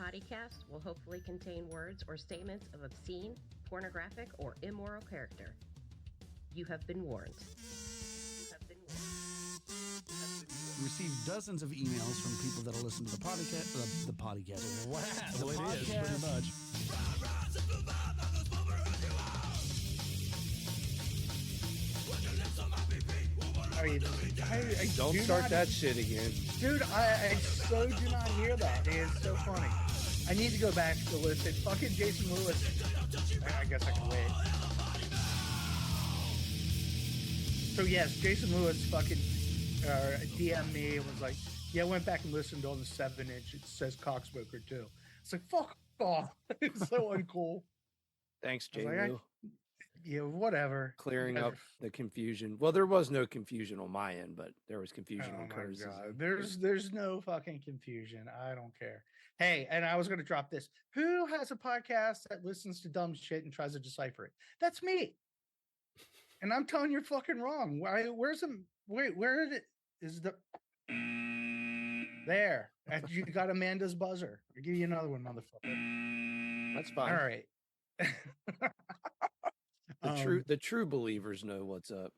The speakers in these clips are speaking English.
podcast will hopefully contain words or statements of obscene, pornographic, or immoral character. You have been warned. We received dozens of emails from people that listen to the podcast. The podcast. Wow, The it podcast. is pretty much. I Don't do start not- that shit again. Dude, I so do not hear that. It's so funny. I need to go back to listen. Fucking Jason Lewis. I guess I can wait. So yes, Jason Lewis fucking DM'd me and was like, yeah, I went back and listened on the 7-inch. It says Cocksmoker too. It's like, fuck off. It's so uncool. Thanks, I was J. like, Yeah, whatever. Clearing up the confusion. Well, there was no confusion on my end, but there was confusion Oh on my Curtis's. God. There's no fucking confusion. I don't care. Hey, and I was going to drop this. Who has a podcast that listens to dumb shit and tries to decipher it? That's me. And I'm telling you, you're fucking wrong. Where's the where is the there? You got Amanda's buzzer. I'll give you another one, motherfucker. That's fine. All right. The true believers know what's up.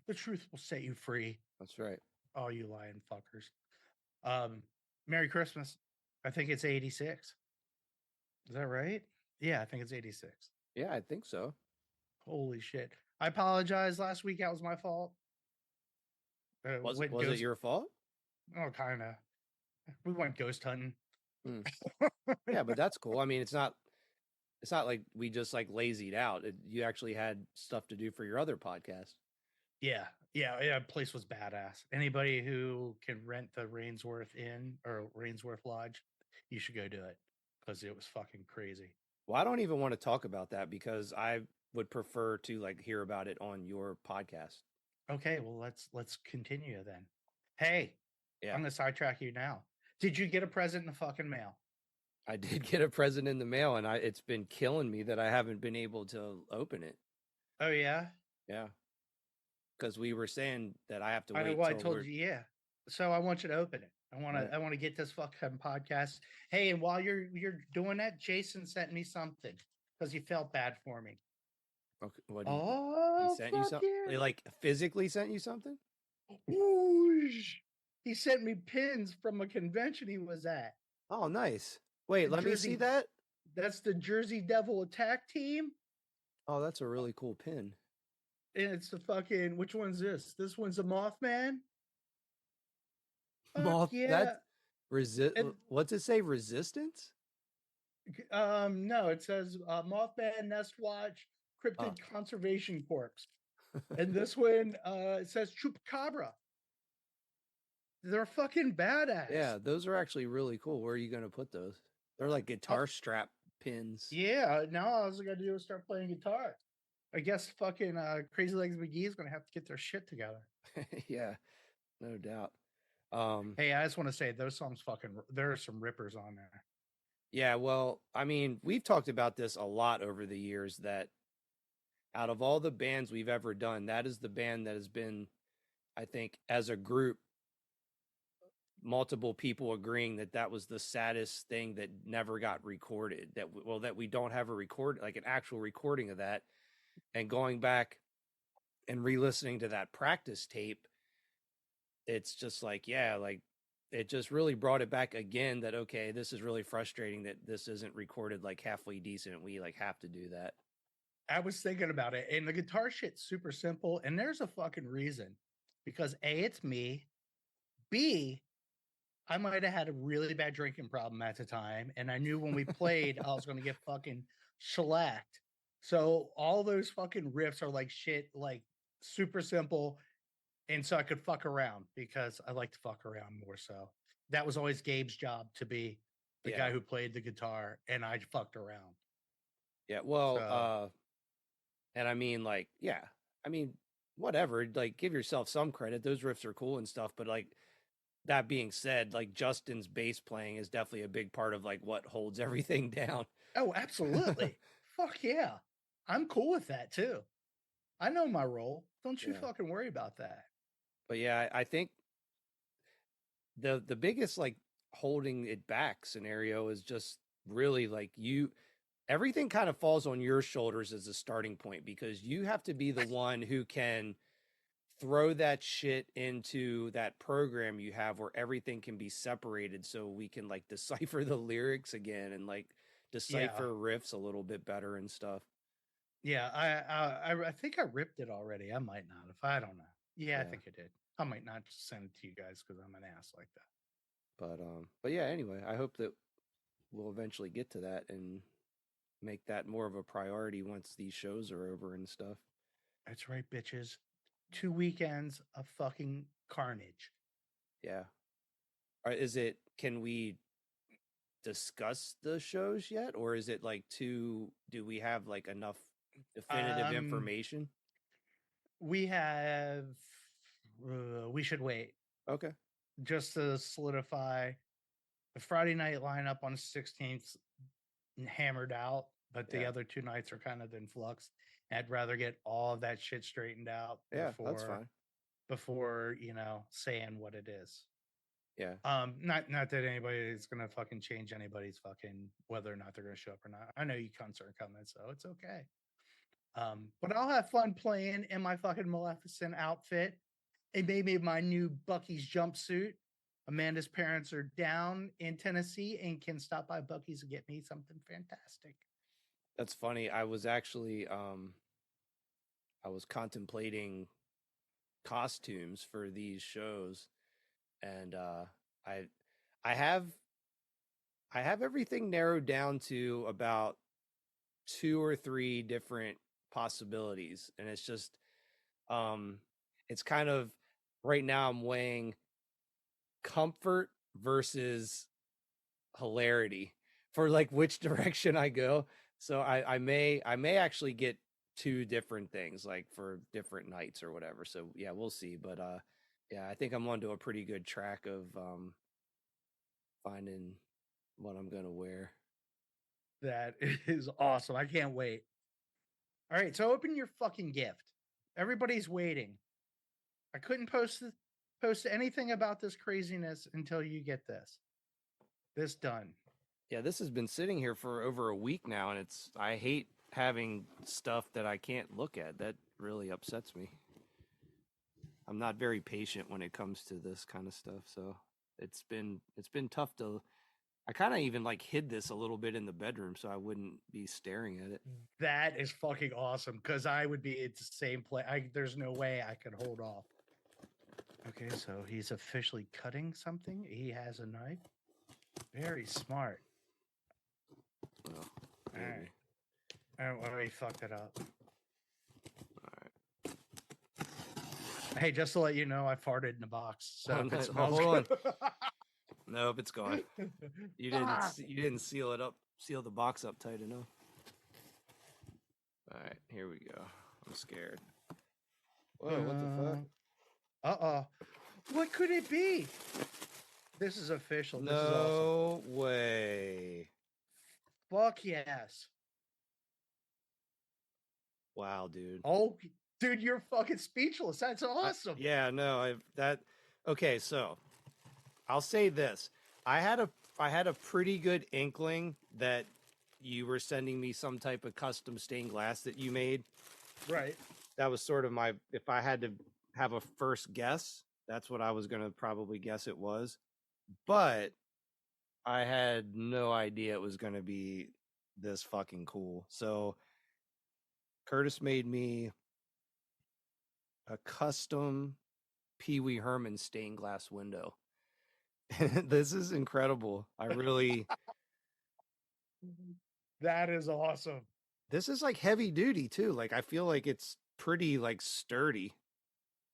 The truth will set you free. That's right. All you lying fuckers. Merry Christmas. I think it's 86. Is that right? Yeah, I think it's 86. Yeah, I think so. Holy shit. I apologize. Last week, that was my fault. Was it your fault? Oh, kind of. We went ghost hunting. Yeah, but that's cool. I mean, it's not like we just like lazied out. You actually had stuff to do for your other podcast. Yeah. Place was badass. Anybody who can rent the Rainsworth Inn or Rainsworth Lodge, you should go do it because it was fucking crazy. Well, I don't even want to talk about that because I would prefer to like hear about it on your podcast. Okay, well let's continue then. Hey, Yeah. I'm gonna sidetrack you now. Did you get a present in the fucking mail? I did get a present in the mail, and it's been killing me that I haven't been able to open it. Oh yeah. Yeah, because we were saying that I have to I wait. know what I told you. Yeah. So I want you to open it. I want to get this fucking podcast. Hey, and while you're doing that, Jason sent me something because he felt bad for me. Okay, what? Oh, he sent you something? yeah. They like physically sent you something? Whoosh. He sent me pins from a convention he was at. Oh, nice. Wait, let me Jersey- see that. That's the Jersey Devil attack team. Oh, that's a really cool pin. And it's the fucking, which one's this? This one's a Mothman. Fuck yeah. What's it say? Resistance? No, it says Mothman, Nest Watch, Cryptid Conservation Corps. And this one it says Chupacabra. They're fucking badass. Yeah, those are actually really cool. Where are you going to put those? They're like guitar strap pins. Yeah, now all I was gonna do is start playing guitar. I guess fucking Crazy Legs McGee is gonna have to get their shit together. Yeah, no doubt. Hey, I just want to say those songs there are some rippers on there. Yeah, well, I mean, we've talked about this a lot over the years that out of all the bands we've ever done, that is the band that has been, I think, as a group, multiple people agreeing that was the saddest thing that never got recorded. That we don't have a record, like an actual recording of that. And going back and re-listening to that practice tape, it's just like, yeah, like it just really brought it back again that, okay, this is really frustrating that this isn't recorded like halfway decent. We like have to do that. I was thinking about it, and the guitar shit's super simple, and there's a fucking reason. Because A, it's me. B, I might have had a really bad drinking problem at the time, and I knew when we played, I was going to get fucking shellacked. So all those fucking riffs are like shit, like super simple. And so I could fuck around because I like to fuck around more. So that was always Gabe's job to be the guy who played the guitar, and I fucked around. Yeah, well, and I mean, like, yeah, I mean, whatever, like, give yourself some credit. Those riffs are cool and stuff, but like, that being said, like Justin's bass playing is definitely a big part of like what holds everything down. Oh, absolutely. Fuck yeah. I'm cool with that too. I know my role. Don't you fucking worry about that. But yeah, I think the biggest like holding it back scenario is just really like everything kind of falls on your shoulders as a starting point, because you have to be the one who can throw that shit into that program you have where everything can be separated so we can like decipher the lyrics again and like decipher riffs a little bit better and stuff. Yeah, I think I ripped it already. I might not. If I don't know. Yeah, I think I did. I might not just send it to you guys because I'm an ass like that. But yeah, anyway, I hope that we'll eventually get to that and make that more of a priority once these shows are over and stuff. That's right, bitches. 2 weekends of fucking carnage. Yeah. Can we discuss the shows yet? Or is it like do we have like enough definitive information? We should wait. Okay. Just to solidify the Friday night lineup on 16th hammered out, but the other 2 nights are kind of in flux. I'd rather get all of that shit straightened out that's fine. Before, saying what it is. Yeah. Not that anybody is gonna fucking change anybody's fucking whether or not they're gonna show up or not. I know you cunts are coming, so it's okay. But I'll have fun playing in my fucking Maleficent outfit and maybe my new Bucky's jumpsuit. Amanda's parents are down in Tennessee and can stop by Bucky's and get me something fantastic. That's funny. I was actually I was contemplating costumes for these shows, and I have everything narrowed down to about 2 or 3 different possibilities, and it's just it's kind of right now I'm weighing comfort versus hilarity for like which direction I go. So I may actually get 2 different things like for different nights or whatever. So yeah, we'll see. But yeah, I think I'm onto a pretty good track of finding what I'm gonna wear. That is awesome. I can't wait. All right, so open your fucking gift. Everybody's waiting. I couldn't post anything about this craziness until you get this done. Yeah, this has been sitting here for over a week now, and I hate having stuff that I can't look at. That really upsets me. I'm not very patient when it comes to this kind of stuff, so it's been tough to. I kind of even like hid this a little bit in the bedroom so I wouldn't be staring at it. That is fucking awesome because I would be at the same place. There's no way I could hold off. Okay, so he's officially cutting something. He has a knife. Very smart. Well, all right. I already fucked it up. All right. Hey, just to let you know, I farted in the box. So if it smells hold good. On. Nope, it's gone. You didn't seal it up, seal the box up tight enough. All right, here we go. I'm scared. Whoa, what the fuck? What could it be? This is official. This is awesome. No way. Fuck yes. Wow, dude. Oh, dude, you're fucking speechless. That's awesome. Yeah, no, okay, so I'll say this. I had a pretty good inkling that you were sending me some type of custom stained glass that you made. Right. That was sort of if I had to have a first guess, that's what I was going to probably guess it was. But I had no idea it was going to be this fucking cool. So Curtis made me a custom Pee Wee Herman stained glass window. This is incredible. I really. That is awesome. This is like heavy duty too. Like I feel like it's pretty like sturdy.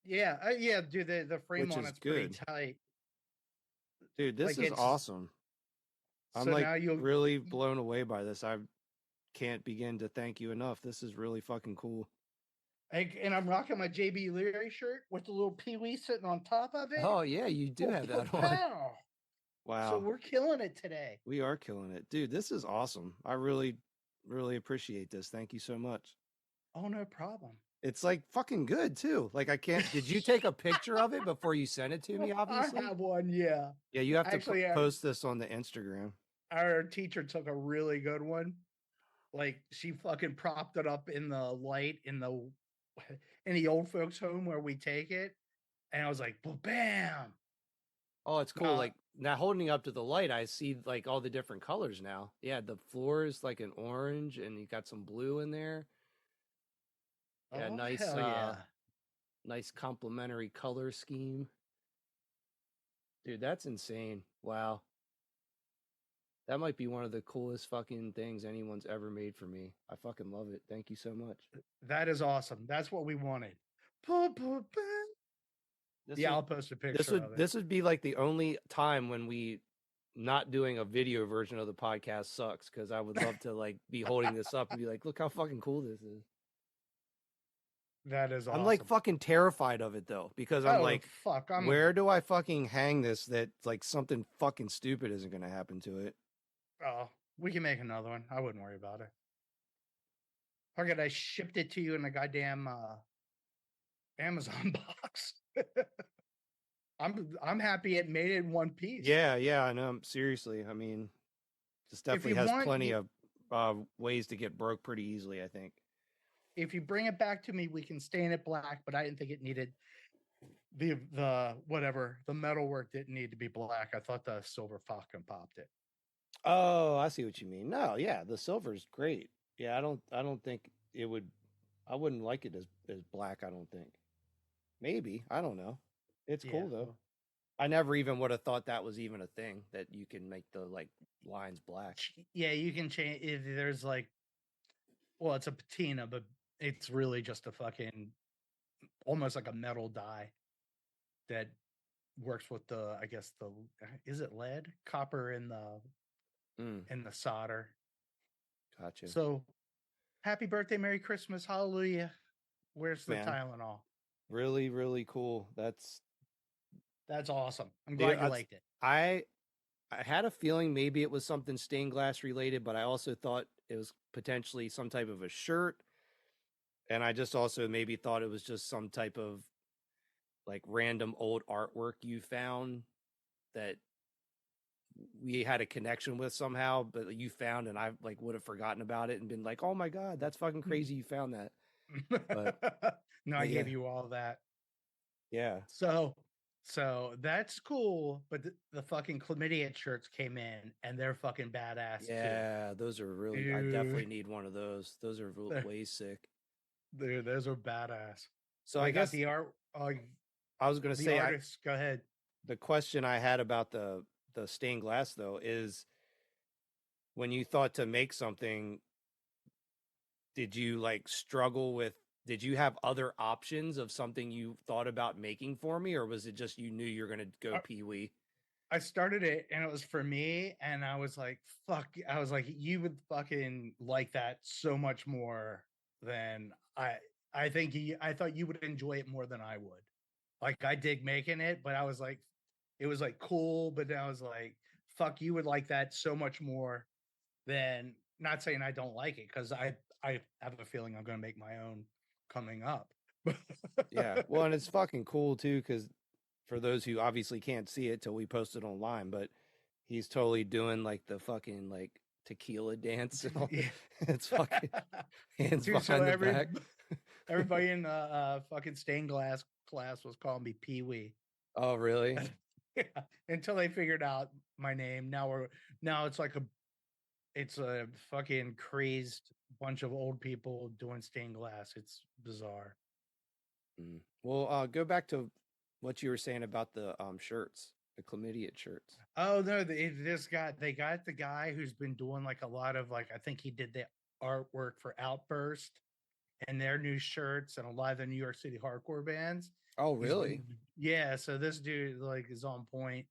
Yeah, dude. The frame on it's pretty tight. Dude, this is awesome. I'm like really blown away by this. I can't begin to thank you enough. This is really fucking cool. And I'm rocking my JB Leary shirt with the little Pee-wee sitting on top of it. Oh yeah, you do have that on. Wow. So we're killing it today. We are killing it. Dude, this is awesome. I really, really appreciate this. Thank you so much. Oh, no problem. It's like fucking good too. Like I can't. Did you take a picture of it before you sent it to me? Obviously. I have one, yeah. Yeah, you have to Actually, post this on the Instagram. our teacher took a really good one. Like she fucking propped it up in the light in the old folks home where we take it, and I was like, bam. Oh, it's cool. Like now holding up to the light, I see like all the different colors now. Yeah, the floor is like an orange and you got some blue in there. Yeah, Oh, nice hell yeah. nice complementary color scheme. Dude, that's insane. Wow. That might be one of the coolest fucking things anyone's ever made for me. I fucking love it. Thank you so much. That is awesome. That's what we wanted. I'll post a picture of it. This would be like the only time when we not doing a video version of the podcast sucks, because I would love to like be holding this up and be like, look how fucking cool this is. That is awesome. I'm like fucking terrified of it though, because I'm like, fuck, where do I fucking hang this that like something fucking stupid isn't going to happen to it? Oh, we can make another one. I wouldn't worry about it. Fuck, I shipped it to you in a goddamn Amazon box. I'm happy it made it in one piece. Yeah, I know. Seriously, I mean, this definitely has plenty of ways to get broke pretty easily, I think. If you bring it back to me, we can stain it black, but I didn't think it needed the metalwork didn't need to be black. I thought the silver fucking popped it. Oh, I see what you mean. No, yeah, the silver's great. Yeah, I don't think it would. I wouldn't like it as black. I don't think. Maybe, I don't know. It's cool though. I never even would have thought that was even a thing, that you can make the like lines black. Yeah, you can change if there's like, well, it's a patina, but it's really just a fucking almost like a metal dye that works with the, I guess is it lead, copper in the solder. Gotcha. So happy birthday, Merry Christmas, hallelujah. Where's the Tylenol? Really, really cool. That's awesome. I'm glad you liked it. I had a feeling maybe it was something stained glass related, but I also thought it was potentially some type of a shirt. And I just also maybe thought it was just some type of like random old artwork you found that we had a connection with somehow, but you found, and I like would have forgotten about it and been like, oh my God, that's fucking crazy you found that. But no, I gave you all that. Yeah. So that's cool, but the fucking chlamydia shirts came in and they're fucking badass too. Yeah, those are really, dude. I definitely need one of those. Those are way sick. Dude, those are badass. So I guess the art. I was going to say, go ahead. The question I had about the stained glass though is, when you thought to make something, did you like struggle with? Did you have other options of something you thought about making for me, or was it just you knew you're going to go Pee-wee? I started it and it was for me, and I was like, fuck. I was like, you would fucking like that so much more than I think I thought you would enjoy it more than I would. Like, I dig making it, but I was like, it was like cool, but I was like, fuck, you would like that so much more than, not saying I don't like it, because I have a feeling I'm going to make my own coming up. Yeah, well, and it's fucking cool too, because for those who obviously can't see it till we post it online, but he's totally doing like the fucking like tequila dance and all. Yeah. It's fucking hands behind the back. Everybody in the fucking stained glass class was calling me Pee-wee. Oh, really? Yeah. Until they figured out my name. Now it's like it's a fucking crazed bunch of old people doing stained glass. It's bizarre. Well, go back to what you were saying about the shirts, the chlamydia shirts. Oh no, they got the guy who's been doing like a lot of, like, I think he did the artwork for Outburst and their new shirts and a lot of the New York City hardcore bands. Oh, really? Yeah. So this dude like is on point,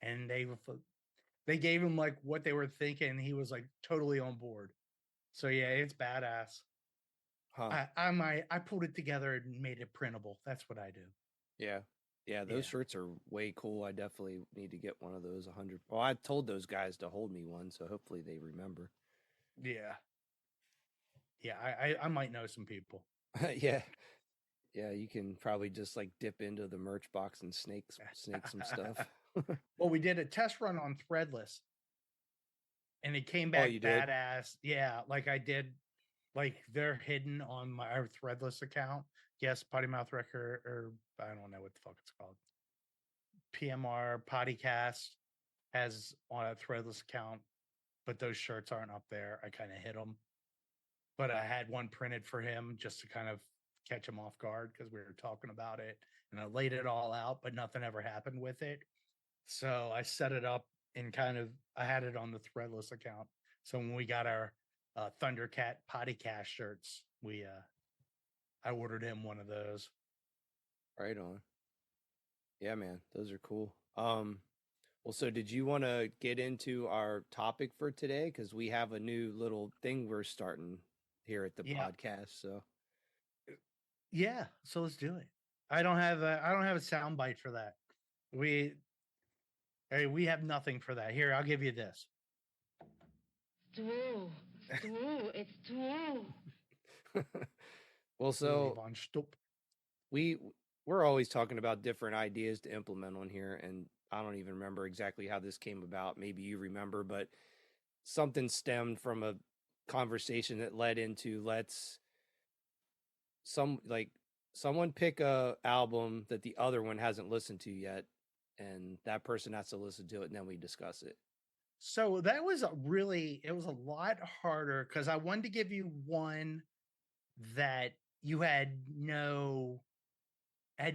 and they gave him like what they were thinking. He was like totally on board. So yeah, it's badass. Huh. I pulled it together and made it printable. That's what I do. Yeah, those shirts are way cool. I definitely need to get one of those. 100. Well, I told those guys to hold me one, so hopefully they remember. Yeah, I might know some people. Yeah. Yeah, you can probably just like dip into the merch box and snake some stuff. Well, we did a test run on Threadless, and it came Oh, back you did? badass. Yeah, like I did, like they're hidden on our Threadless account. Yes, Potty Mouth Record, or I don't know what the fuck it's called. PMR Podcast has on a Threadless account, but those shirts aren't up there. I kind of hid them, but I had one printed for him just to kind of catch him off guard because we were talking about it, and I laid it all out, but nothing ever happened with it. So I set it up and kind of I had it on the Threadless account. So when we got our Thundercat Podcast shirts, we I ordered him one of those. Right on. Yeah, man, those are cool. Well, so did you want to get into our topic for today? Because we have a new little thing we're starting here at the Yeah, podcast. So, yeah. So let's do it. I don't have a sound bite for that. We Hey, we have nothing for that. Here, I'll give you this. True. True. It's true. well, so Von Stupp. we we're always talking about different ideas to implement on here, and I don't even remember exactly how this came about. Maybe you remember, but something stemmed from a conversation that led into someone pick a album that the other one hasn't listened to yet, and that person has to listen to it, and then we discuss it. So it was a lot harder because I wanted to give you one that you had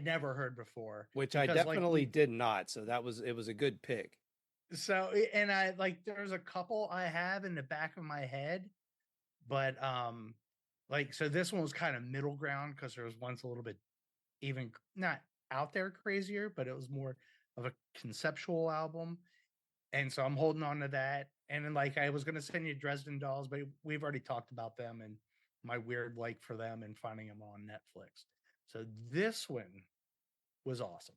never heard before. Which I Because like definitely did not. So it was a good pick. and I like there's a couple I have in the back of my head, but like so this one was kind of middle ground because there was once a little bit even not out there crazier, but it was more of a conceptual album. And so I'm holding on to that. And then like I was gonna send you Dresden Dolls, but we've already talked about them and my weird like for them and finding them on Netflix. So this one was awesome.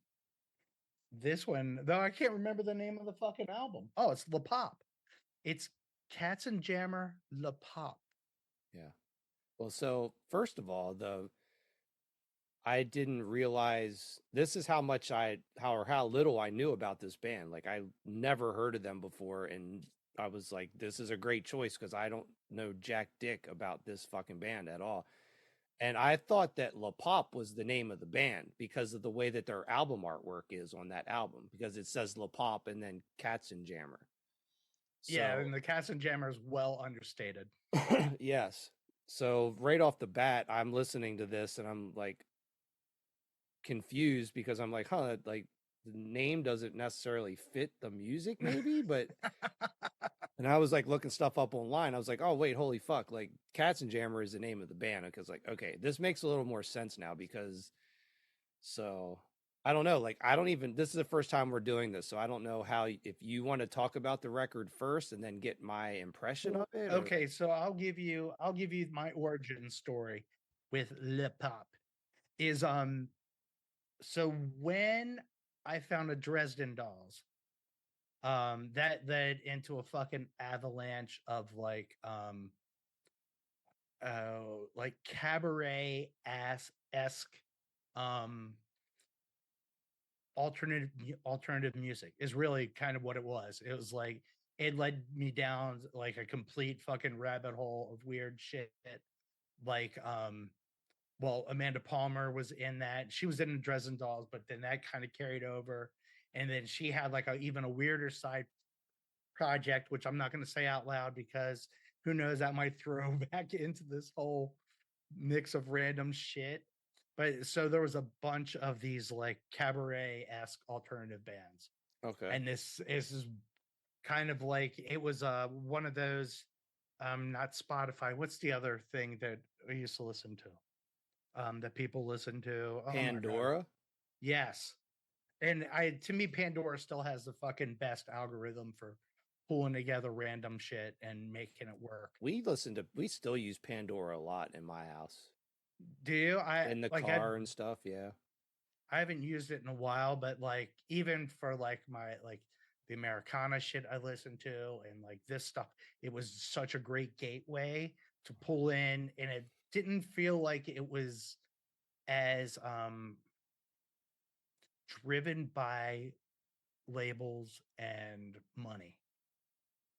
This one, though I can't remember the name of the fucking album. Oh, it's La Pop. It's Katzenjammer La Pop. Yeah. Well, so first of all, I didn't realize this is how much how little I knew about this band. Like I never heard of them before, and I was like, this is a great choice because I don't know jack dick about this fucking band at all. And I thought that La Pop was the name of the band because of the way that their album artwork is on that album, because it says La Pop and then Katzenjammer. Yeah, So and the Katzenjammer is well understated. yes. So right off the bat, I'm listening to this and I'm like confused because I'm like, huh, like the name doesn't necessarily fit the music, maybe, but and I was like looking stuff up online. I was like, oh wait, holy fuck, like Katzenjammer is the name of the band. Because like, okay, this makes a little more sense now because so I don't know. Like, I don't even, this is the first time we're doing this. So I don't know how, if you want to talk about the record first and then get my impression of it. Okay, so I'll give you my origin story with Le Pop. Is so when I found a Dresden Dolls, that led into a fucking avalanche of like cabaret ass esque um alternative music is really kind of what it was. It was like it led me down like a complete fucking rabbit hole of weird shit. Like well, Amanda Palmer was in that. She was in the Dresden Dolls, but then that kind of carried over. And then she had like even a weirder side project, which I'm not going to say out loud because who knows, that might throw back into this whole mix of random shit. But so there was a bunch of these like cabaret esque alternative bands. Okay. And this is kind of like it was one of those not Spotify. What's the other thing that I used to listen to? That people listen to. Oh my god. Pandora. Yes. And to me, Pandora still has the fucking best algorithm for pulling together random shit and making it work. We still use Pandora a lot in my house. Do you? In the car and stuff, yeah. I haven't used it in a while, but like even for like my like the Americana shit I listen to and like this stuff, it was such a great gateway to pull in, and didn't feel like it was as driven by labels and money.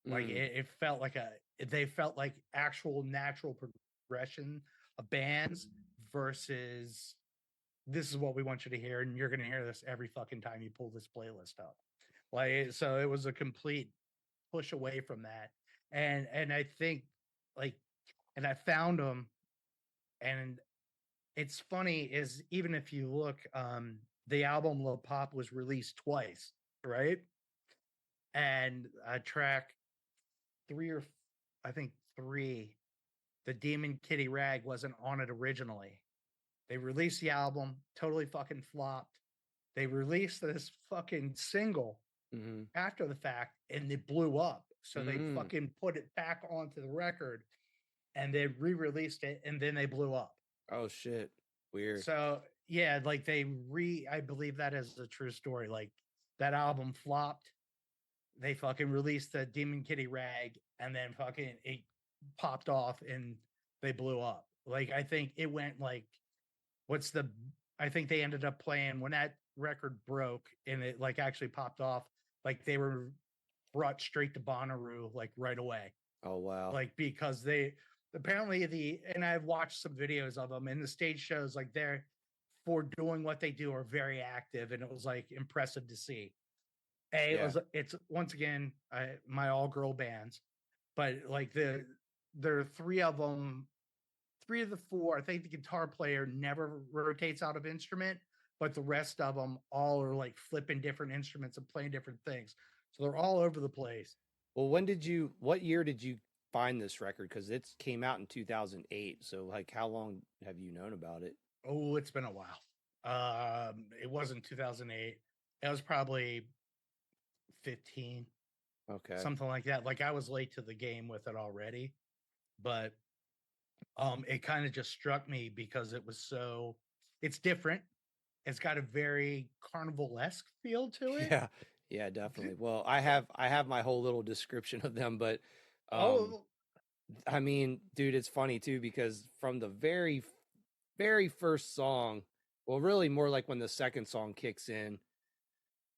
Like Mm, it felt like they felt like actual natural progression of bands versus this is what we want you to hear, and you're going to hear this every fucking time you pull this playlist up. Like, so it was a complete push away from that. And I think like, and I found them, and it's funny is even if you look, the album Low Pop was released twice, right? And track three or I think three, the Demon Kitty Rag wasn't on it originally. They released the album, totally fucking flopped. They released this fucking single mm-hmm. after the fact and it blew up. So they Mm. fucking put it back onto the record and they re-released it and then they blew up. Oh shit. Weird. So yeah, like I believe that is a true story. Like that album flopped. They fucking released the Demon Kitty Rag and then fucking it popped off and they blew up. Like I think it went like I think they ended up playing when that record broke and it like actually popped off, like they were brought straight to Bonnaroo like right away. Oh wow. Like because they apparently and I've watched some videos of them and the stage shows like they're for doing what they do are very active and it was like impressive to see. It's once again my all girl bands, but like there are three of them, three of the four. I think the guitar player never rotates out of instrument, but the rest of them all are like flipping different instruments and playing different things. So they're all over the place. Well, what year did you find this record? Because it came out in 2008. So like, how long have you known about it? Oh, it's been a while. It wasn't 2008. It was probably 15, Okay. something like that. Like I was late to the game with it already, but it kind of just struck me because it's different. It's got a very carnival-esque feel to it. Yeah. Yeah, definitely. Well, I have my whole little description of them, but Oh, I mean, dude, it's funny too because from the very first song, well, really more like when the second song kicks in,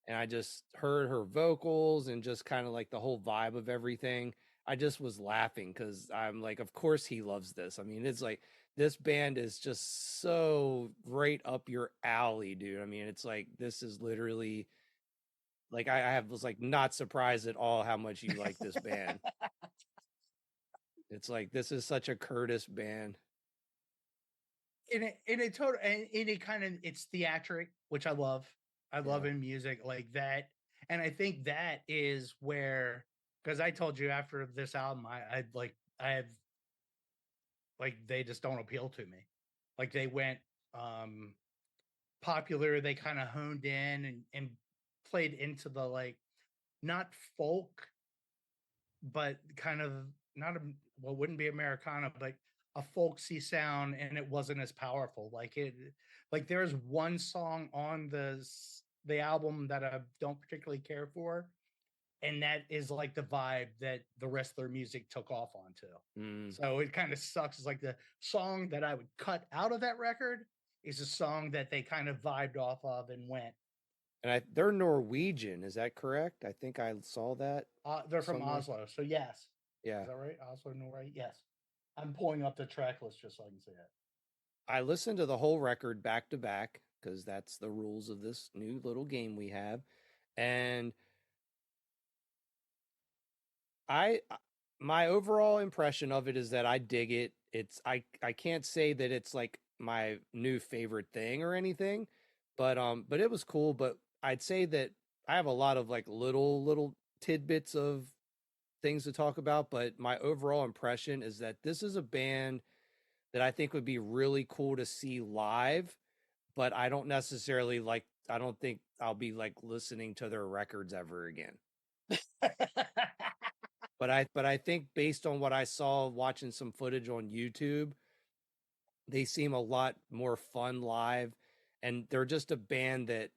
and I just heard her vocals and just kind of like the whole vibe of everything. I just was laughing because I'm like, of course he loves this. I mean, it's like this band is just so right up your alley, dude. I mean, it's like this is literally like was like not surprised at all how much you like this band. It's like this is such a Curtis band. and it kind of it's theatric, which I love. I love Yeah. in music like that, and I think that is where because I told you after this album, I have like they just don't appeal to me. Like they went um popular, they kind of honed in and played into the like not folk, but kind of not a well, wouldn't be Americana, but a folksy sound, and it wasn't as powerful. Like there's one song on the album that I don't particularly care for, and that is like the vibe that the rest of their music took off onto. Mm. So it kind of sucks. It's like the song that I would cut out of that record is a song that they kind of vibed off of and went. And they're Norwegian, is that correct? I think I saw that They're from somewhere. Oslo, so yes. Yeah. Is that right? Oslo, Norway? Yes. I'm pulling up the track list just so I can see it. I listened to the whole record back to back because that's the rules of this new little game we have. And my overall impression of it is that I dig it. I can't say that it's like my new favorite thing or anything, but it was cool. But I'd say that I have a lot of like little tidbits of things to talk about, but my overall impression is that this is a band that I think would be really cool to see live, but I don't necessarily like I don't think I'll be like listening to their records ever again. But I think based on what I saw watching some footage on YouTube, they seem a lot more fun live, and they're just a band that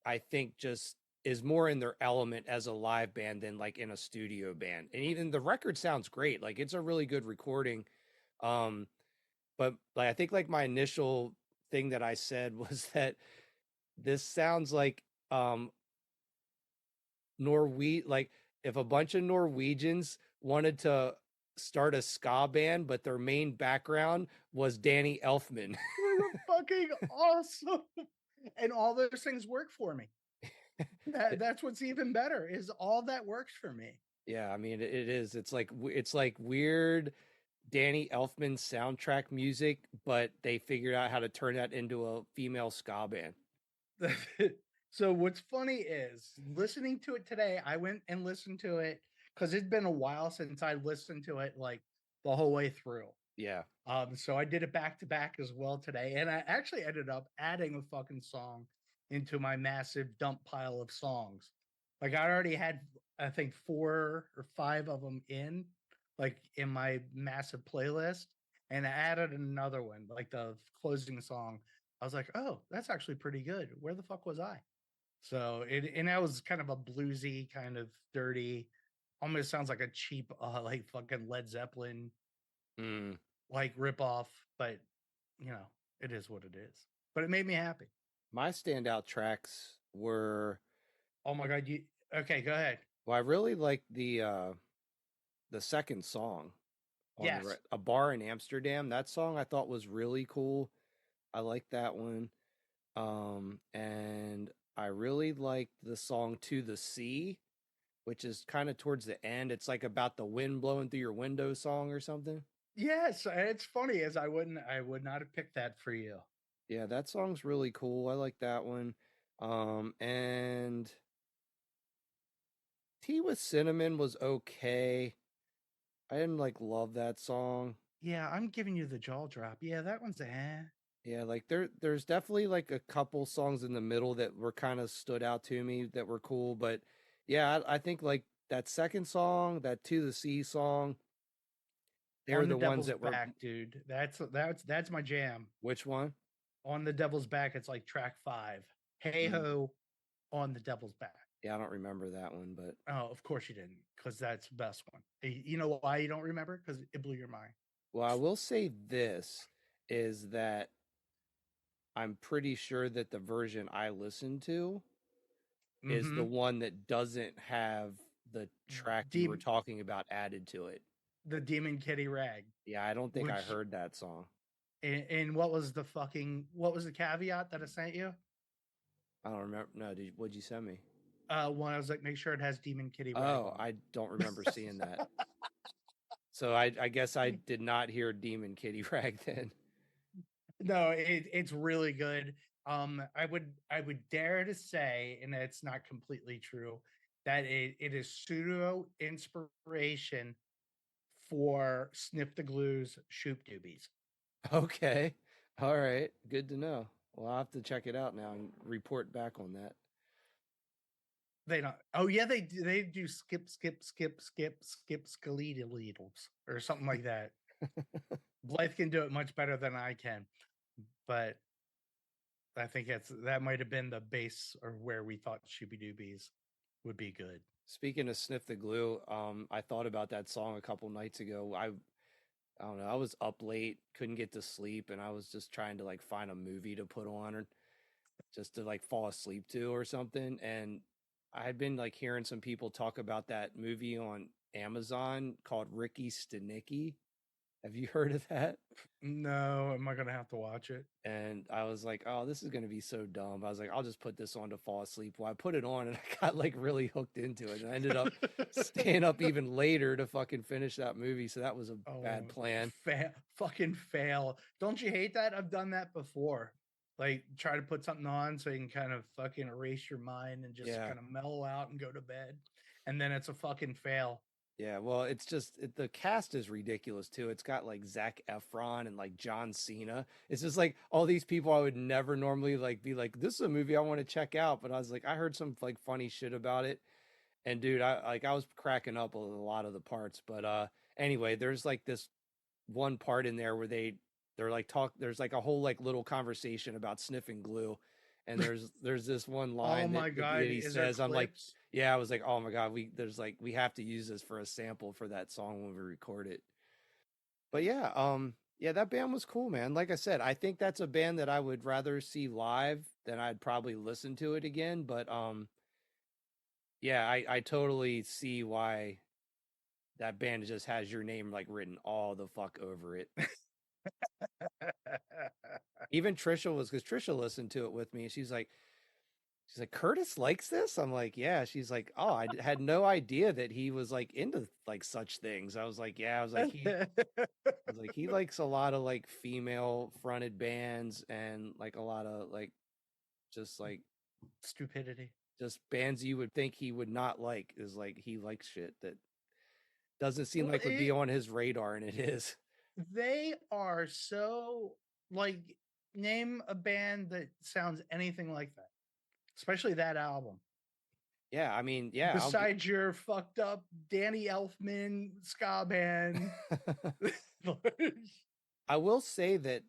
I think just is more in their element as a live band than like in a studio band. And even the record sounds great. Like it's a really good recording. But like I think like my initial thing that I said was that this sounds like like if a bunch of Norwegians wanted to start a ska band, but their main background was Danny Elfman. Fucking awesome. And all those things work for me. That's what's even better is all that works for me. Yeah, I mean it is. It's like weird Danny Elfman soundtrack music, but they figured out how to turn that into a female ska band. So what's funny is listening to it today, I went and listened to it because it's been a while since I listened to it like the whole way through. Yeah. So I did it back to back as well today, and I actually ended up adding a fucking song into my massive dump pile of songs. Like I already had, I think 4 or 5 of them like in my massive playlist, and I added another one, like the closing song. I was like, oh, that's actually pretty good. Where the fuck was I? So and that was kind of a bluesy, kind of dirty, almost sounds like a cheap, like fucking Led Zeppelin like rip off, but it is what it is. But it made me happy. My standout tracks were Oh my god, you okay, go ahead. well, I really liked the second song on Yes. A Bar in Amsterdam. That song I thought was really cool. I liked that one. And I really liked the song To the Sea, which is kind of towards the end. It's like about the wind blowing through your window song or something. Yes, it's funny as I would not have picked that for you. Yeah, that song's really cool. I like that one. And Tea with Cinnamon was okay. I didn't like love that song. Yeah, I'm giving you the jaw drop. Yeah, that one's Yeah, like there's definitely like a couple songs in the middle that were kind of stood out to me that were cool, but yeah, I think like that second song, that To the Sea song, they were On the the ones Devil's that were. Back, dude. That's my jam. Which one? On the Devil's Back, it's like track 5. Hey ho, On the Devil's Back. Yeah, I don't remember that one, but Oh, of course you didn't, because that's the best one. You know why you don't remember? Because it blew your mind. well, I will say this is that I'm pretty sure that the version I listened to is the one that doesn't have the track you were talking about added to it. The Demon Kitty Rag. Yeah, I don't think I heard that song. And what was the caveat that I sent you? I don't remember. No, what'd you send me? One I was like, make sure it has Demon Kitty Rag. Oh, I don't remember seeing that. So I guess I did not hear Demon Kitty Rag then. No, it's really good. I would dare to say, and it's not completely true, that it is pseudo inspiration for Sniff the Glue's Shoop Doobies. Okay. All right. Good to know. Well, I'll have to check it out now and report back on that. They don't. Oh yeah, they do skip skeletal or something like that. Blythe can do it much better than I can, but I think that might have been the base or where we thought Shooby Doobies would be good. Speaking of Sniff the Glue, I thought about that song a couple nights ago. I don't know. I was up late, couldn't get to sleep, and I was just trying to like find a movie to put on or just to like fall asleep to or something. And I had been like hearing some people talk about that movie on Amazon called Ricky Stenicki. Have you heard of that? No, am I gonna have to watch it? And I was like, oh, this is gonna be so dumb. I was like, I'll just put this on to fall asleep. Well, I put it on and I got like really hooked into it. And I ended up staying up even later to fucking finish that movie. So that was a bad plan. Fucking fail. Don't you hate that? I've done that before. Like try to put something on so you can kind of fucking erase your mind and just kind of mellow out and go to bed. And then it's a fucking fail. Yeah, well, it's just the cast is ridiculous too. It's got like Zac Efron and like John Cena. It's just like all these people I would never normally like be like, this is a movie I want to check out. But I was like, I heard some like funny shit about it, and dude, I was cracking up a lot of the parts. But anyway, there's like this one part in there where they're like there's like a whole like little conversation about sniffing glue, and there's this one line that he says, I'm like, yeah, I was like, oh my god, we have to use this for a sample for that song when we record it. But yeah, that band was cool, man. Like I said, I think that's a band that I would rather see live than I'd probably listen to it again. But yeah, I totally see why that band just has your name like written all the fuck over it. Even Trisha was, because Trisha listened to it with me, and she's like, Curtis likes this. I'm like, yeah. She's like, oh, had no idea that he was like into like such things. I was like, yeah. I was like, he likes a lot of like female fronted bands and like a lot of like just like Stupidity. just bands you would think he would not like. Is like he likes shit that doesn't seem Well, like would be on his radar, and it is. They are so like, name a band that sounds anything like that, especially that album. Yeah, I mean, yeah. Besides your fucked up Danny Elfman ska band. I will say that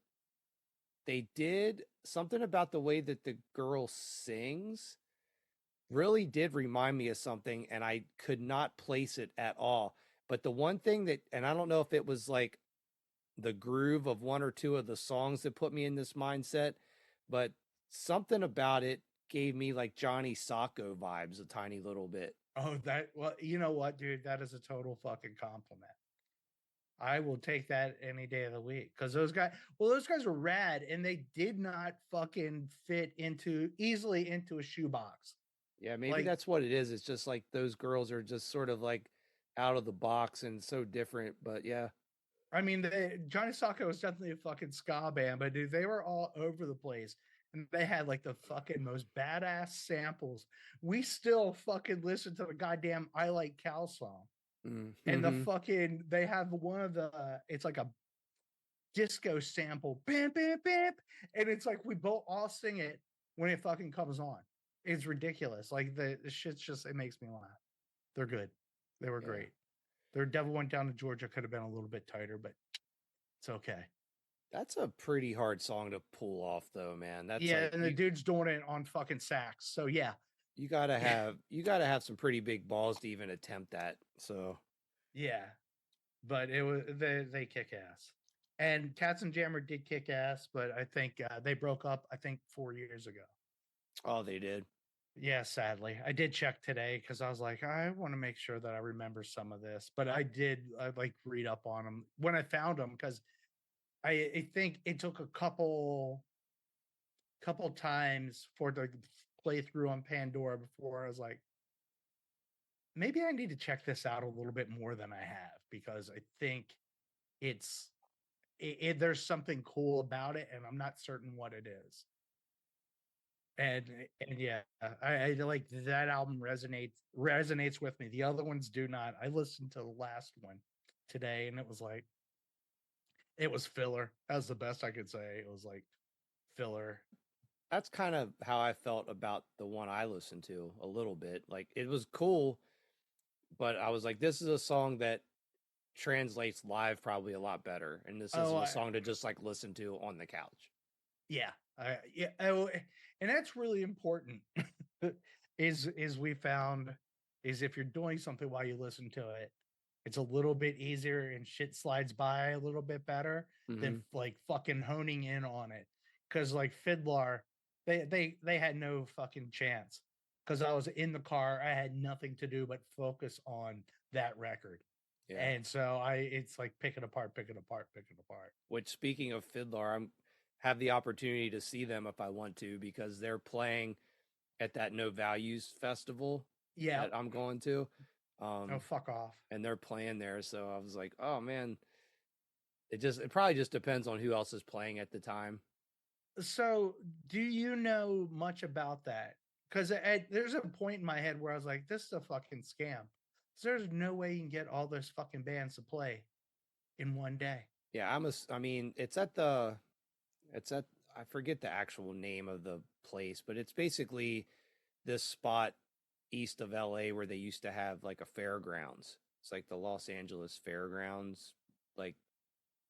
they did something about the way that the girl sings really did remind me of something, and I could not place it at all. But the one thing that, and I don't know if it was like the groove of one or two of the songs that put me in this mindset, but something about it gave me like Johnny Sacco vibes a tiny little bit. Oh, well, you know what, dude? That is a total fucking compliment. I will take that any day of the week, because those guys were rad, and they did not fucking fit easily into a shoebox. Yeah, maybe Like, that's what it is. It's just like those girls are just sort of like out of the box and so different. But yeah. I mean, Johnny Sacco was definitely a fucking ska band, but dude, they were all over the place. And they had like the fucking most badass samples. We still fucking listen to the goddamn I Like Cal song. And the Mm-hmm. fucking, they have one of the, it's like a disco sample, bam, bam, bam. And it's like we both all sing it when it fucking comes on. It's ridiculous. Like the shit's just, it makes me laugh. They're good. They were Yeah. great. Their Devil Went Down to Georgia could have been a little bit tighter, but it's okay. That's a pretty hard song to pull off, though, man. That's Yeah, like and the dude's doing it on fucking sax. So yeah, you gotta have some pretty big balls to even attempt that. So yeah. But it was, they kick ass. And Cats and Jammer did kick ass, but I think they broke up, I think 4 years ago. oh, they did. Yeah, sadly. I did check today because I was like, I want to make sure that I remember some of this. But I like read up on them when I found them, because I think it took a couple times for the playthrough on Pandora before I was like, maybe I need to check this out a little bit more than I have, because I think it's there's something cool about it, and I'm not certain what it is. And yeah, I like that album resonates with me. The other ones do not. I listened to the last one today, and it was like, it was filler. That was the best I could say. It was like filler. That's kind of how I felt about the one I listened to a little bit. Like it was cool, but I was like, this is a song that translates live probably a lot better, and this isn't a song to just like listen to on the couch. Yeah, yeah. Oh, and that's really important. is we found is if you're doing something while you listen to it, it's a little bit easier and shit slides by a little bit better than like fucking honing in on it. Because like Fiddler, they had no fucking chance, because I was in the car. I had nothing to do but focus on that record. Yeah. And so it's like pick it apart. Which, speaking of Fiddler, I'm have the opportunity to see them if I want to, because they're playing at that No Values festival that I'm going to. Oh, fuck off. And they're playing there. So I was like, oh man, it probably just depends on who else is playing at the time. So do you know much about that? Because there's a point in my head where I was like, this is a fucking scam. So there's no way you can get all those fucking bands to play in one day. Yeah, I mean, I forget the actual name of the place, but it's basically this spot east of LA where they used to have like a fairgrounds. It's like the Los Angeles Fairgrounds, like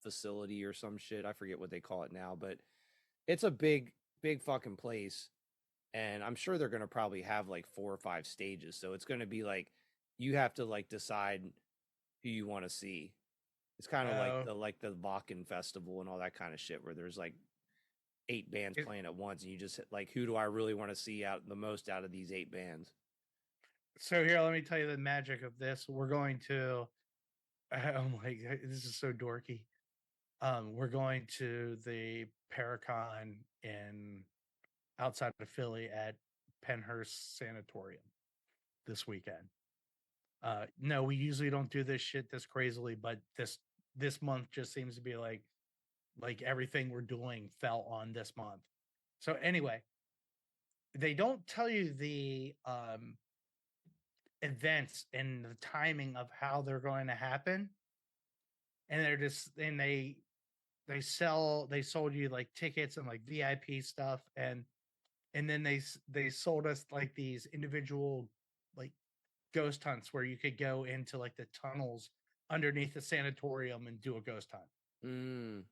facility or some shit. I forget what they call it now, but it's a big fucking place. And I'm sure they're going to probably have like 4 or 5 stages. So it's going to be like, you have to like decide who you want to see. It's kind of Oh, like the Wacken festival and all that kind of shit, where there's like 8 bands it, playing at once, and you just like, who do I really want to see out the most out of these 8 bands? so here, let me tell you the magic of this. We're going to. Oh my god, this is so dorky. We're going to the Paracon in outside of Philly at Penhurst Sanatorium this weekend. No, we usually don't do this shit this crazily, but this month just seems to be like everything we're doing fell on this month. So anyway, they don't tell you the events and the timing of how they're going to happen, and they sold you like tickets and like VIP stuff, and then they sold us like these individual like ghost hunts where you could go into like the tunnels underneath the sanatorium and do a ghost hunt. Mm.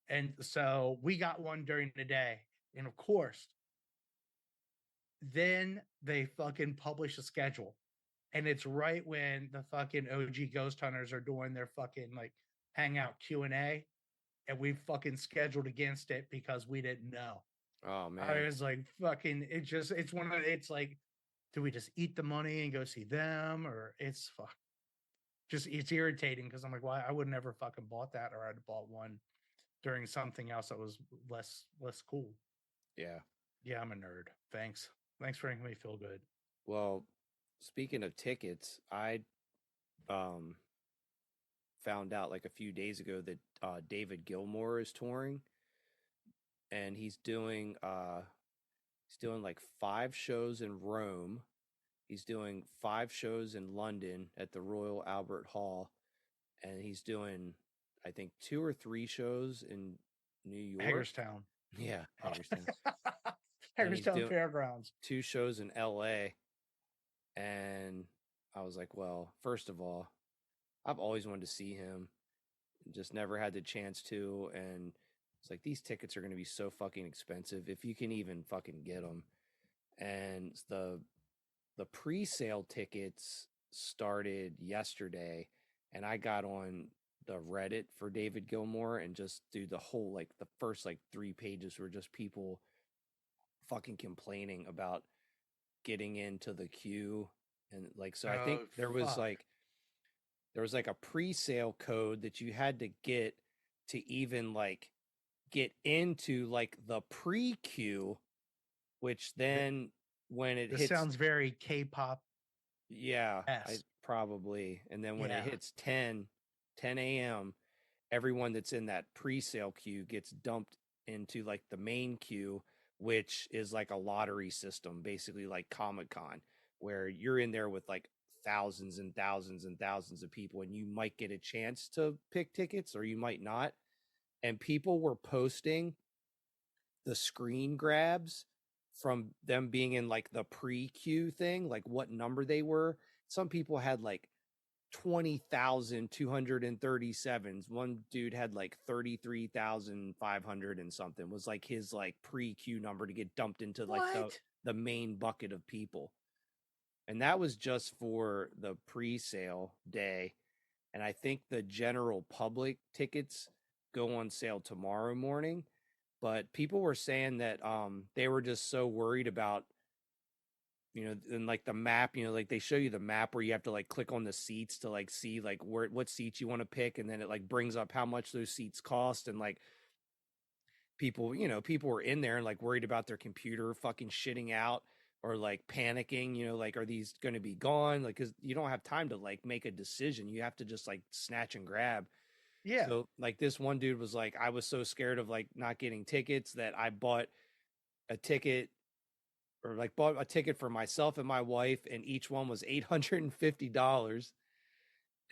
And so we got one during the day. And of course, then they fucking publish a schedule. And it's right when the fucking OG ghost hunters are doing their fucking like hangout Q&A. And we fucking scheduled against it because we didn't know. Oh I man. was like, fucking, it's one of, it's like, do we just eat the money and go see them? Or it's irritating because I'm like, why? I would never fucking bought that, or I'd bought one during something else that was less cool. Yeah. Yeah, I'm a nerd. Thanks for making me feel good. Well, speaking of tickets, I um found out like a few days ago that David Gilmour is touring, and he's doing like 5 shows in Rome. He's doing 5 shows in London at the Royal Albert Hall, and he's doing, I think, 2 or 3 shows in New York. Hagerstown. Yeah, Hagerstown. And he's Hagerstown doing Fairgrounds. 2 shows in LA. And I was like, well, first of all, I've always wanted to see him, just never had the chance to. And it's like, these tickets are going to be so fucking expensive if you can even fucking get them. And the pre-sale tickets started yesterday, and I got on the Reddit for David Gilmour and just do the whole, like the first like 3 pages were just people fucking complaining about getting into the queue. And like, so I think Oh fuck. there was like a pre-sale code that you had to get to even like get into like the pre-queue, which Th- then when it This hits, sounds very K-pop yeah, I esque. probably, and then when it Yeah. hits 10 a.m., everyone that's in that pre-sale queue gets dumped into like the main queue, which is like a lottery system, basically like Comic-Con, where you're in there with like thousands and thousands and thousands of people, and you might get a chance to pick tickets or you might not. And people were posting the screen grabs from them being in like the pre-queue thing, like what number they were. Some people had like 20,237s. One dude had like 33,500 and something, was like his like pre-queue number to get dumped into like What? the main bucket of people. And that was just for the pre-sale day. And I think the general public tickets go on sale tomorrow morning. But people were saying that they were just so worried about, you know, and like the map, you know, like they show you the map where you have to like click on the seats to like see like where what seats you want to pick, and then it like brings up how much those seats cost. And like people, you know, people were in there and like worried about their computer fucking shitting out or like panicking, you know, like are these going to be gone? Like, cuz you don't have time to like make a decision. You have to just like snatch and grab. Yeah. So like this one dude was like, I was so scared of like not getting tickets that I bought a ticket, or like bought a ticket for myself and my wife, and each one was $850.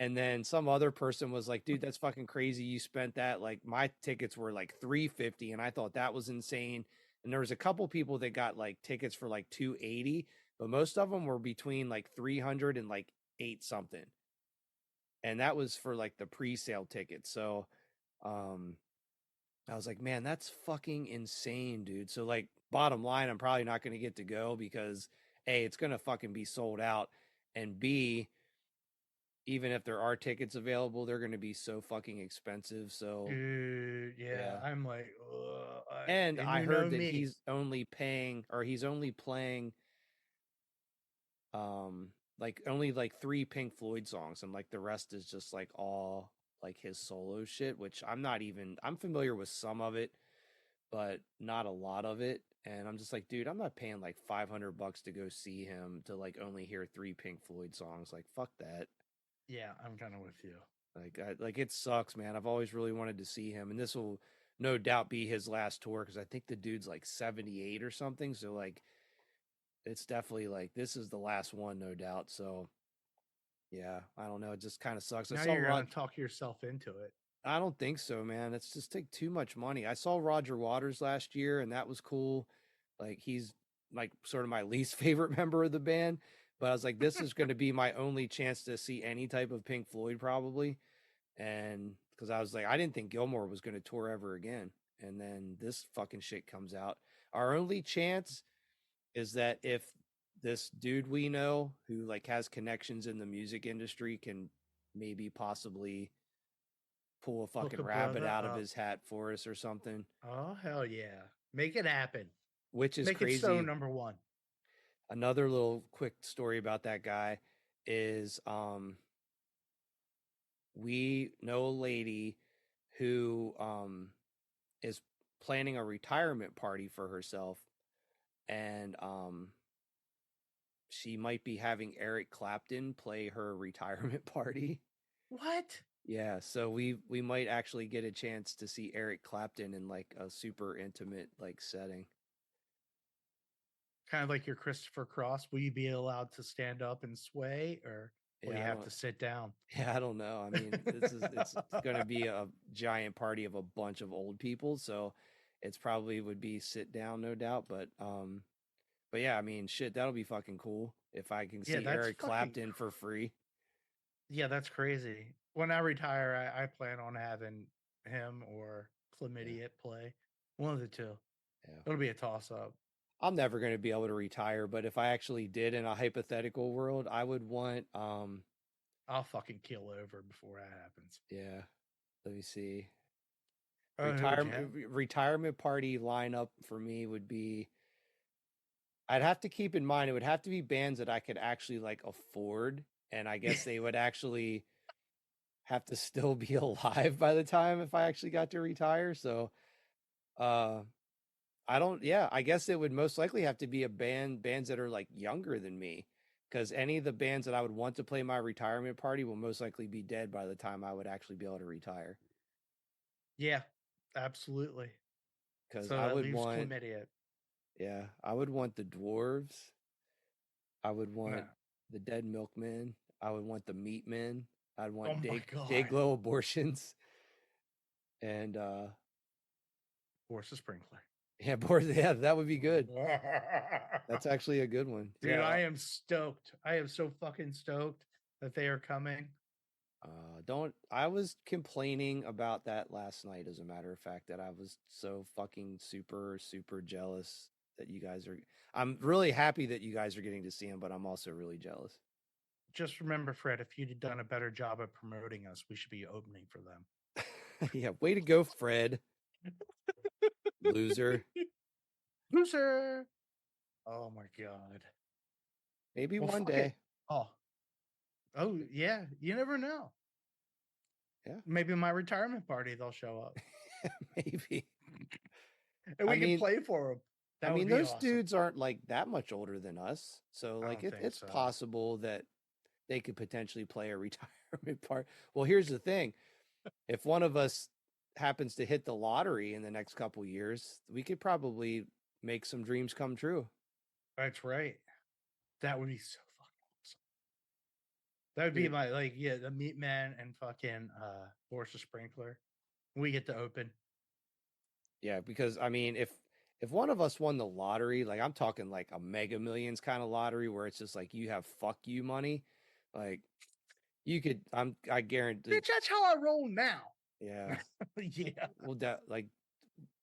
And then some other person was like, dude, that's fucking crazy. You spent that. Like my tickets were like 350, and I thought that was insane. And there was a couple people that got like tickets for like 280, but most of them were between like 300 and like 8 something. And that was for like the pre-sale tickets. So um I was like, man, that's fucking insane, dude. So like bottom line, I'm probably not going to get to go because A, it's going to fucking be sold out, and B, even if there are tickets available, they're going to be so fucking expensive. So Dude, yeah, yeah. I'm like, And and I you know heard that me. he's only playing like only like 3 Pink Floyd songs, and like the rest is just like all like his solo shit, which I'm familiar with some of it, but not a lot of it. And I'm just like, dude, I'm not paying like $500 to go see him to like only hear 3 Pink Floyd songs. Like, fuck that. Yeah, I'm kind of with you. Like it sucks, man. I've always really wanted to see him, and this will no doubt be his last tour because I think the dude's like 78 or something. So like, it's definitely like this is the last one, no doubt. So yeah, I don't know. It just kind of sucks. Now you're gonna talk yourself into it. I don't think so, man. It's just take too much money. I saw Roger Waters last year, and that was cool. Like he's like sort of my least favorite member of the band, but I was like, this is going to be my only chance to see any type of Pink Floyd, probably. And because I was like, I didn't think Gilmour was going to tour ever again, and then this fucking shit comes out. Our only chance is that if this dude we know who like has connections in the music industry can maybe possibly pull a Hook fucking a rabbit brother out of up. his hat for us or something, Oh hell yeah! Make it happen. which is Make it so. crazy. Number one. Another little quick story about that guy is we know a lady who is planning a retirement party for herself, and she might be having Eric Clapton play her retirement party. What? Yeah, so we might actually get a chance to see Eric Clapton in like a super intimate like setting. Kind of like your Christopher Cross. Will you be allowed to stand up and sway, or will you Yeah, I have don't to sit down? yeah, I don't know. I mean, it's going to be a giant party of a bunch of old people, so it's probably would be sit down, no doubt, but yeah, I mean, shit, that'll be fucking cool if I can Yeah, see that's Eric fucking. Clapton for free. Yeah, that's crazy. When I retire, I plan on having him or Yeah, Chlamydia play. One of the two. yeah. It'll be a toss up. I'm never going to be able to retire, but if I actually did in a hypothetical world, I would want I'll fucking kill over before that happens. yeah, let me see. Who would you have? Retirement party lineup for me would be I'd have to keep in mind it would have to be bands that I could actually like afford, and I guess they would actually have to still be alive by the time if I actually got to retire. So uh I don't yeah, I guess it would most likely have to be a bands that are like younger than me. Because any of the bands that I would want to play my retirement party will most likely be dead by the time I would actually be able to retire. Yeah, absolutely. Because So I that would leaves want, Chlamydia. yeah, I would want the dwarves. I would No. want the dead milkmen. I would want the meat men. I'd Oh want my day god. glow abortions. And Horse a sprinkler. yeah, yeah, that would be good. That's actually a good one. Dude, Yeah. I am stoked. I am so fucking stoked that they are coming. Don't I was complaining about that last night, as a matter of fact, that I was so fucking super jealous that you guys are I'm really happy that you guys are getting to see him, but I'm also really jealous. Just remember, Fred, if you'd have done a better job of promoting us, we should be opening for them. Yeah, way to go, Fred. Loser. Loser. Oh my god. Maybe Well, one fuck it. day. Oh. Oh yeah. You never know. Yeah. Maybe my retirement party they'll show up. Maybe. And I we can mean, play for them. That would be those awesome. dudes aren't like that much older than us. So I like don't think it's so. possible that they could potentially play a retirement part. Well, here's the thing. If one of us happens to hit the lottery in the next couple years, we could probably make some dreams come true. That's right. That would be so fucking awesome. That would be Dude. my the meat man and fucking horse sprinkler. We get to open. Yeah, because I mean, if one of us won the lottery, like I'm talking like a Mega Millions kind of lottery where it's just like you have fuck you money, like you could I guarantee Bitch, that's how I roll now. yeah. Yeah. We'll like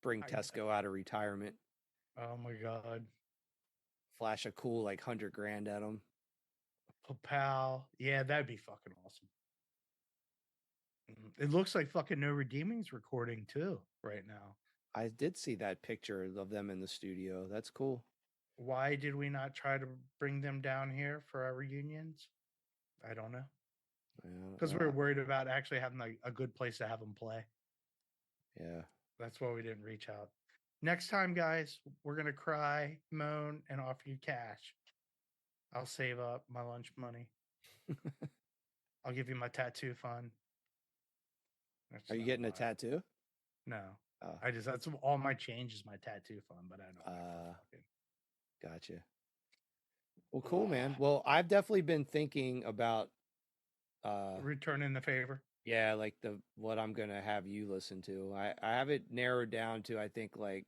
bring Tesco out of retirement, Oh my god. flash a cool like 100 grand at them. Oh, pal. Yeah, that'd be fucking awesome. It looks like fucking No Redeeming's recording too right now. I did see that picture of them in the studio. That's cool. Why did we not try to bring them down here for our reunions? I don't know. Because we were worried about actually having a good place to have them play. Yeah. That's why we didn't reach out. Next time, guys, we're going to cry, moan, and offer you cash. I'll save up my lunch money. I'll give you my tattoo fund. Are you getting a tattoo? No. Oh. That's all my change is my tattoo fund, but I don't. Gotcha. Well, cool, man. Well, I've definitely been thinking about returning the favor. Yeah, like what I'm gonna have you listen to. I have it narrowed down to I think like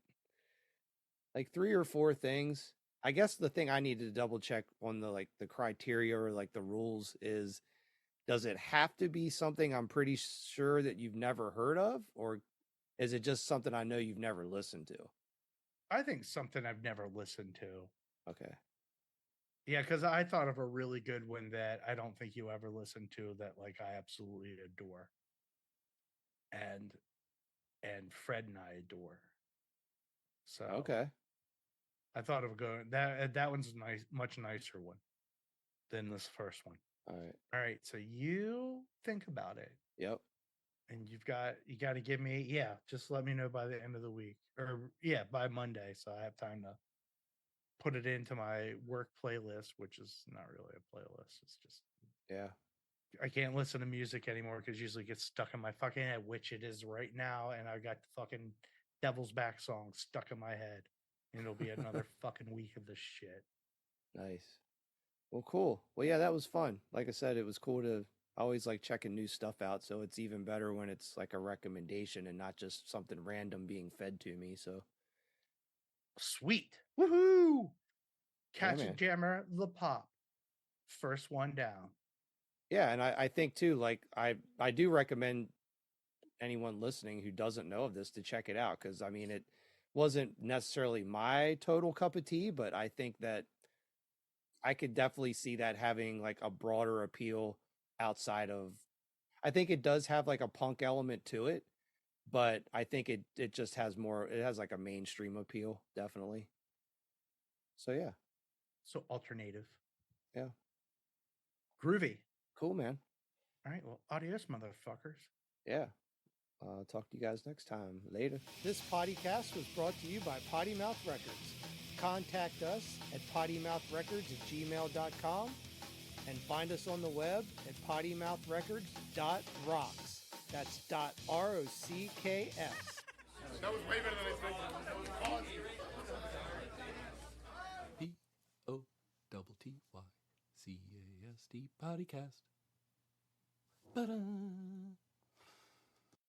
3 or 4 things. I guess the thing I need to double check on the criteria or like the rules is, does it have to be something I'm pretty sure that you've never heard of, or is it just something I know you've never listened to? I think something I've never listened to. Okay. Yeah, because I thought of a really good one that I don't think you ever listened to that like I absolutely adore. And Fred and I adore. So okay. I thought of going that one's nice, much nicer one than this first one. All right. So you think about it. Yep. And you got to give me, just let me know by the end of the week or by Monday. So I have time to put it into my work playlist, which is not really a playlist. It's just, I can't listen to music anymore because usually it gets stuck in my fucking head, which it is right now. And I've got the fucking Devil's Back song stuck in my head. And it'll be another fucking week of this shit. Nice. Well, cool. Well, yeah, that was fun. Like I said, it was cool to always like checking new stuff out. So it's even better when it's like a recommendation and not just something random being fed to me. So sweet. Woohoo! Catch a Jammer, the Pop. First one down. Yeah, and I think too, like I do recommend anyone listening who doesn't know of this to check it out, because I mean it wasn't necessarily my total cup of tea, but I think that I could definitely see that having like a broader appeal outside of, I think it does have like a punk element to it, but I think it just has more, it has like a mainstream appeal, definitely. So yeah. So alternative. Yeah. Groovy. Cool, man. All right. Well, adios, motherfuckers. Yeah. Talk to you guys next time. Later. This podcast was brought to you by Potty Mouth Records. Contact us at pottymouthrecords@gmail.com and find us on the web at pottymouthrecords.rocks. That's .rocks. That was way better than I thought. POTTYCAST podcast.